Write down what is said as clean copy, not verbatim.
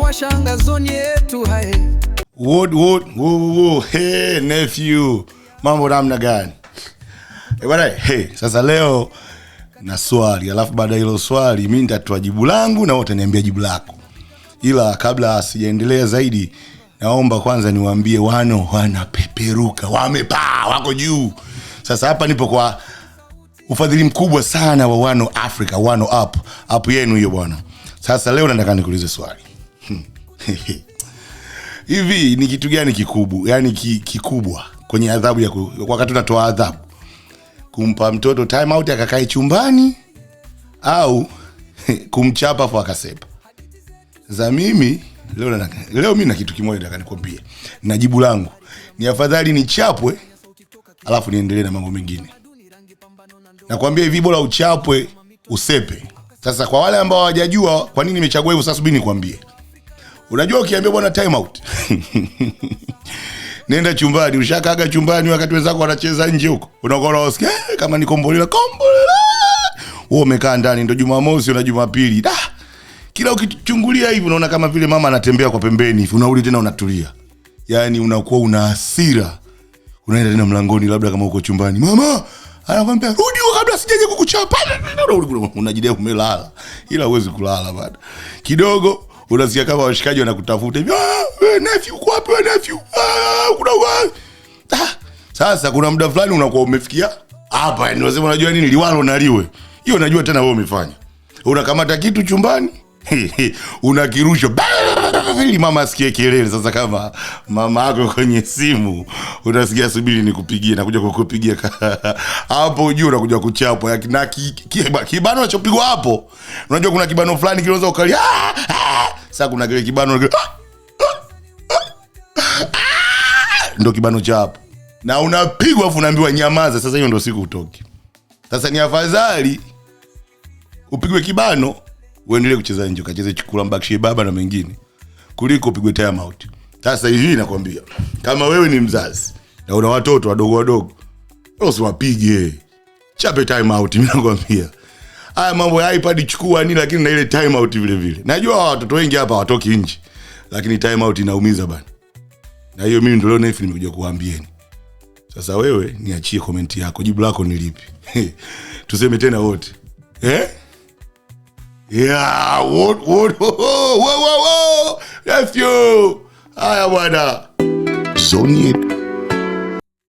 washanga zoni yetu hai. Hey nephew, mambo namna gani? Bwana, sasa leo na swali, alafu baada hilo swali mimi nitatoa jibu langu na wote niambia jibu lako. Ila kabla sijaendelea zaidi, naomba kwanza niwaambie Wano wanapeperuka, wamepaa, wako juu. Sasa hapa nipo kwa ufadhili mkubwa sana wa Wano Africa, Wano Up yenu hiyo bwana. Sasa leo nataka nikuulize swali. Hivi ni kitu gani kikubwa, yani kikubwa kwenye adhabu ya wakati unatoa adhabu? Kumpa mtoto time out akakae chumbani au kumchapa kwa akasepa? Za mimi leo mimi na kitu kimoja nataka nikwambie. Na jibu langu ni afadhali nichapwe alafu niendelee na mambo mengine. Nakwambia hivi, bora uchapwe usepe. Sasa kwa wale ambao hawajajua kwa nini nimechagua hivyo, sasa subiri nikwambie. Unajua ukiambia bwana time out nenda chumbani, ushakaga chumbani wakati wenzako wanacheza nje huko, unakuwa unasikia kama ni kombolela. Wewe umekaa ndani, ndio Jumamosi na Jumapili. Kila ukichungulia hivi unaona kama vile mama anatembea kwa pembeni hivi, unarudi tena unatulia. Yaani unakuwa una hasira. Unaenda tena mlangoni, labda kama uko chumbani, mama anakuambia rudi kabla sijaje kukuchapa. Unajidai umelala, ila huwezi kulala bado. Kidogo unasikia kama washikaji wanakutafuta hivi, wewe nephew uko wapi? Wewe nephew kuna wapi? Sasa kuna muda fulani unakuwa umefikia hapa, yani unasema unajua nini, liwalo na liwe hiyo, unajua tena wewe umefanya. Unakamata kitu chumbani unakirusha ili mama asikie kelele. Sasa kama mama yako kwenye simu, unasikia subiri nikupigie, nakuja kukupigia hapo juu, unakuja kuchapwa na kibano unachopigwa hapo. Unajua kuna kibano fulani kinaweza ukalia. Sasa kuna kile kibano ndio kibano cha hapo, na unapigwa afu unaambiwa nyamaza. Sasa hiyo ndio siku utoki. Sasa ni afadhali upigwe kibano uendelee kucheza nje, ukacheze chukula mbakishie baba na mengine, kuliko upigwe time out. Sasa hivi nakwambia, kama wewe ni mzazi na una watoto wadogo, usiwapige, chape time out. Mimi nakwambia haya mambo ya iPad chukua nini, lakini na ile time out vile vile. Najua watoto wengi hapa watoki nje, lakini time out inaumiza bana. Na hiyo mimi ndio leo nefi nimekuja kuwaambieni. Sasa wewe niachie comment yako, jibu lako ni lipi? Tuseme tena wote. Yeah, what? Whoa. Nephew. Haya bwana. Zoni